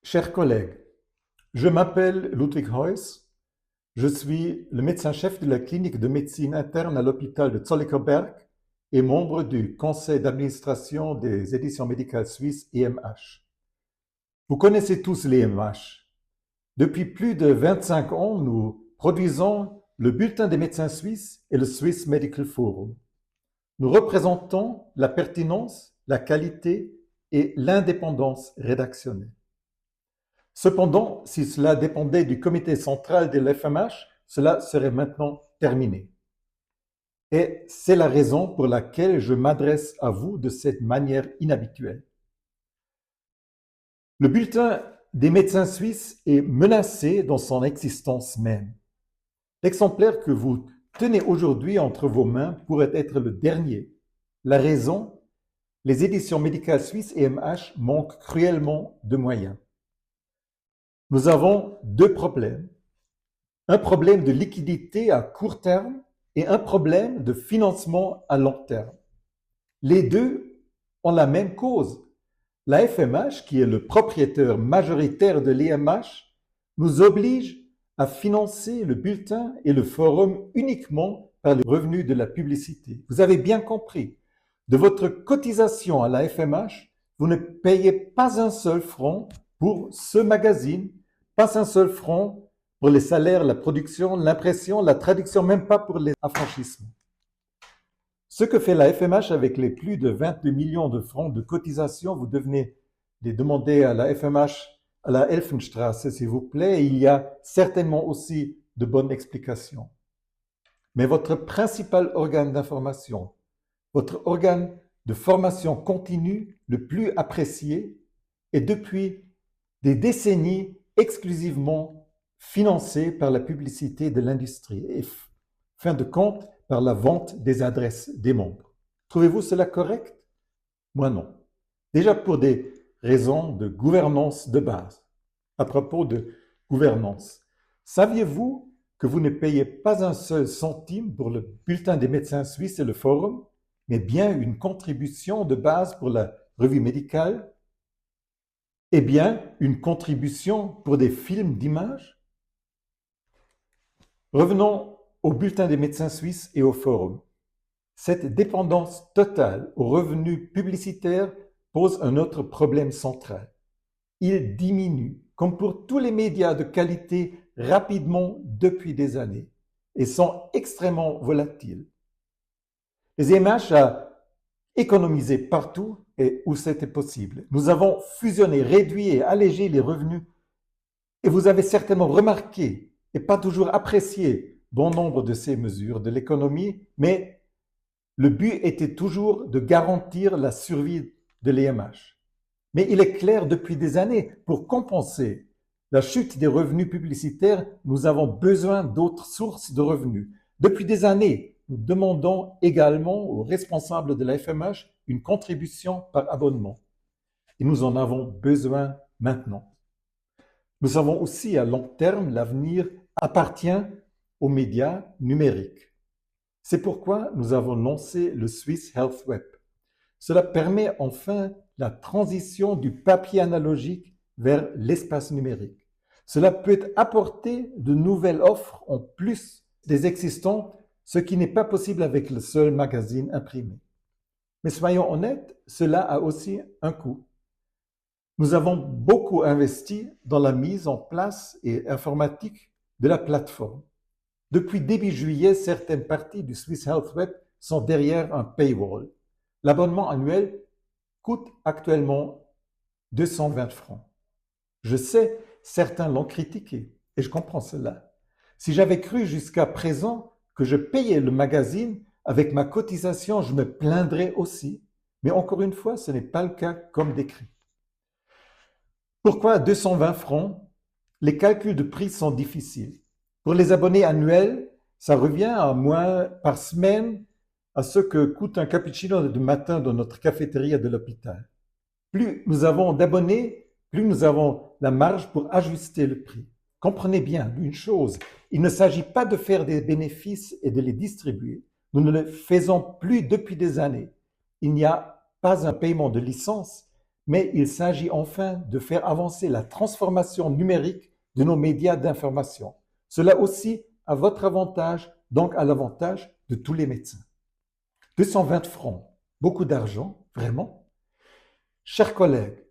Chers collègues, je m'appelle Ludwig Heuss, je suis le médecin-chef de la clinique de médecine interne à l'hôpital de Zollikerberg et membre du conseil d'administration des éditions médicales suisses EMH. Vous connaissez tous les EMH. Depuis plus de 25 ans, nous produisons le bulletin des médecins suisses et le Swiss Medical Forum. Nous représentons la pertinence, la qualité et l'indépendance rédactionnelle. Cependant, si cela dépendait du comité central de l'FMH, cela serait maintenant terminé. Et c'est la raison pour laquelle je m'adresse à vous de cette manière inhabituelle. Le bulletin des médecins suisses est menacé dans son existence même. L'exemplaire que vous tenez aujourd'hui entre vos mains pourrait être le dernier. La raison, les éditions médicales suisses EMH manquent cruellement de moyens. Nous avons deux problèmes. Un problème de liquidité à court terme et un problème de financement à long terme. Les deux ont la même cause. La FMH, qui est le propriétaire majoritaire de l'EMH, nous oblige à financer le bulletin et le forum uniquement par les revenus de la publicité. Vous avez bien compris. De votre cotisation à la FMH, vous ne payez pas un seul franc pour ce magazine, pas un seul franc pour les salaires, la production, l'impression, la traduction, même pas pour les affranchissements. Ce que fait la FMH avec les plus de 22 millions de francs de cotisation, vous devenez les demander à la FMH à la Elfenstrasse, s'il vous plaît. Il y a certainement aussi de bonnes explications. Mais votre principal organe d'information, votre organe de formation continue le plus apprécié est depuis des décennies exclusivement financé par la publicité de l'industrie et, fin de compte, par la vente des adresses des membres. Trouvez-vous cela correct? Moi non. Déjà pour des raisons de gouvernance de base. À propos de gouvernance, saviez-vous que vous ne payez pas un seul centime pour le bulletin des médecins suisses et le forum, mais bien une contribution de base pour la revue médicale? Eh bien, une contribution pour des films d'images? Revenons au bulletin des médecins suisses et au forum. Cette dépendance totale aux revenus publicitaires pose un autre problème central. Il diminue, comme pour tous les médias de qualité, rapidement depuis des années et sont extrêmement volatiles. Les EMH a économisé partout et où c'était possible. Nous avons fusionné, réduit et allégé les revenus et vous avez certainement remarqué et pas toujours apprécié bon nombre de ces mesures de l'économie, mais le but était toujours de garantir la survie de l'EMH. Mais il est clair depuis des années, pour compenser la chute des revenus publicitaires, nous avons besoin d'autres sources de revenus. Depuis des années, nous demandons également aux responsables de la FMH une contribution par abonnement. Et nous en avons besoin maintenant. Nous savons aussi à long terme, l'avenir appartient aux médias numériques. C'est pourquoi nous avons lancé le Swiss Health Web. Cela permet enfin la transition du papier analogique vers l'espace numérique. Cela peut apporter de nouvelles offres en plus des existantes, ce qui n'est pas possible avec le seul magazine imprimé. Mais soyons honnêtes, cela a aussi un coût. Nous avons beaucoup investi dans la mise en place et informatique de la plateforme. Depuis début juillet, certaines parties du Swiss Health Web sont derrière un paywall. L'abonnement annuel coûte actuellement 220 francs. Je sais, certains l'ont critiqué et je comprends cela. Si j'avais cru jusqu'à présent que je payais le magazine avec ma cotisation, je me plaindrais aussi. Mais encore une fois, ce n'est pas le cas comme décrit. Pourquoi 220 francs? Les calculs de prix sont difficiles. Pour les abonnés annuels, ça revient à moins par semaine à ce que coûte un cappuccino de matin dans notre cafétéria de l'hôpital. Plus nous avons d'abonnés, plus nous avons la marge pour ajuster le prix. Comprenez bien une chose, il ne s'agit pas de faire des bénéfices et de les distribuer. Nous ne le faisons plus depuis des années. Il n'y a pas un paiement de licence, mais il s'agit enfin de faire avancer la transformation numérique de nos médias d'information. Cela aussi à votre avantage, donc à l'avantage de tous les médecins. 220 francs, beaucoup d'argent, vraiment? Chers collègues,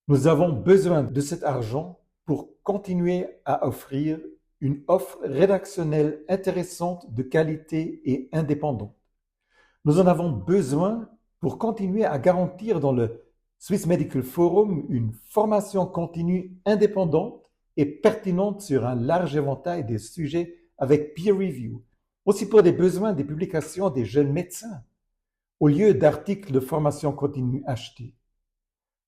nous avons besoin de cet argent pour continuer à offrir une offre rédactionnelle intéressante, de qualité et indépendante. Nous en avons besoin pour continuer à garantir dans le Swiss Medical Forum une formation continue indépendante et pertinente sur un large éventail de sujets avec peer review, aussi pour des besoins des publications des jeunes médecins, au lieu d'articles de formation continue achetés.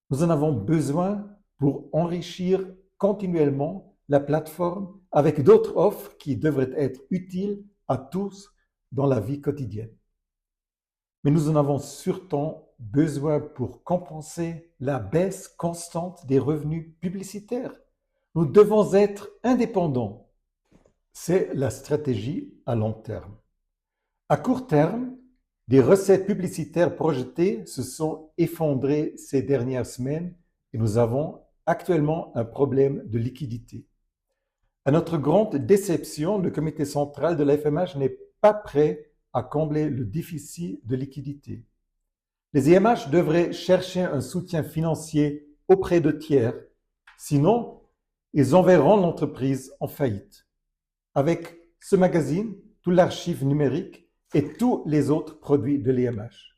Nous en avons besoin pour enrichir continuellement la plateforme avec d'autres offres qui devraient être utiles à tous dans la vie quotidienne. Mais nous en avons surtout besoin pour compenser la baisse constante des revenus publicitaires. Nous devons être indépendants. C'est la stratégie à long terme. À court terme, les recettes publicitaires projetées se sont effondrées ces dernières semaines et nous avons actuellement un problème de liquidité. À notre grande déception, le comité central de la FMH n'est pas prêt à combler le déficit de liquidité. Les IMH devraient chercher un soutien financier auprès de tiers, sinon ils enverront l'entreprise en faillite. Avec ce magazine, tout l'archive numérique et tous les autres produits de l'IMH.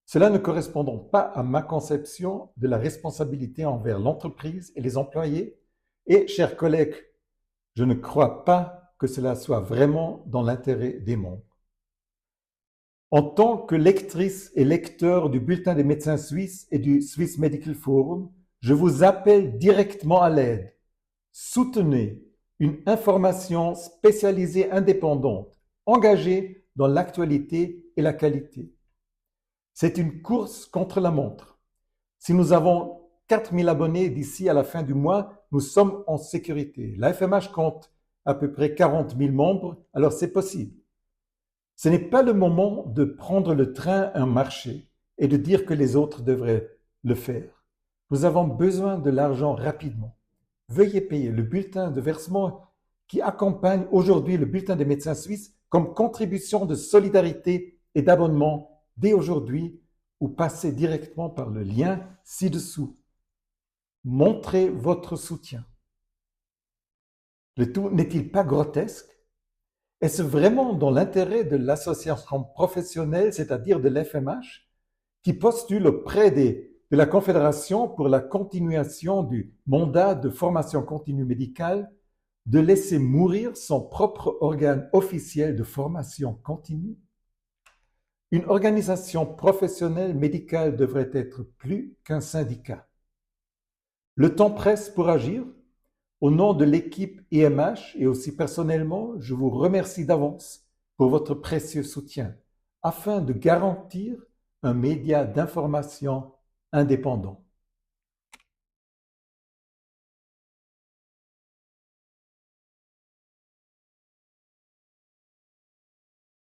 Cela ne correspond pas à ma conception de la responsabilité envers l'entreprise et les employés. Et, chers collègues, je ne crois pas que cela soit vraiment dans l'intérêt des membres. En tant que lectrice et lecteur du Bulletin des médecins suisses et du Swiss Medical Forum, je vous appelle directement à l'aide. Soutenez une information spécialisée indépendante, engagée dans l'actualité et la qualité. C'est une course contre la montre. Si nous avons 4000 abonnés d'ici à la fin du mois, nous sommes en sécurité. La FMH compte à peu près 40 000 membres, alors c'est possible. Ce n'est pas le moment de prendre le train à un marché et de dire que les autres devraient le faire. Nous avons besoin de l'argent rapidement. Veuillez payer le bulletin de versement qui accompagne aujourd'hui le bulletin des médecins suisses comme contribution de solidarité et d'abonnement dès aujourd'hui ou passez directement par le lien ci-dessous. Montrez votre soutien. Le tout n'est-il pas grotesque? Est-ce vraiment dans l'intérêt de l'association professionnelle, c'est-à-dire de l'FMH, qui postule auprès de la Confédération pour la continuation du mandat de formation continue médicale, de laisser mourir son propre organe officiel de formation continue? Une organisation professionnelle médicale devrait être plus qu'un syndicat. Le temps presse pour agir. Au nom de l'équipe IMH et aussi personnellement, je vous remercie d'avance pour votre précieux soutien afin de garantir un média d'information indépendant.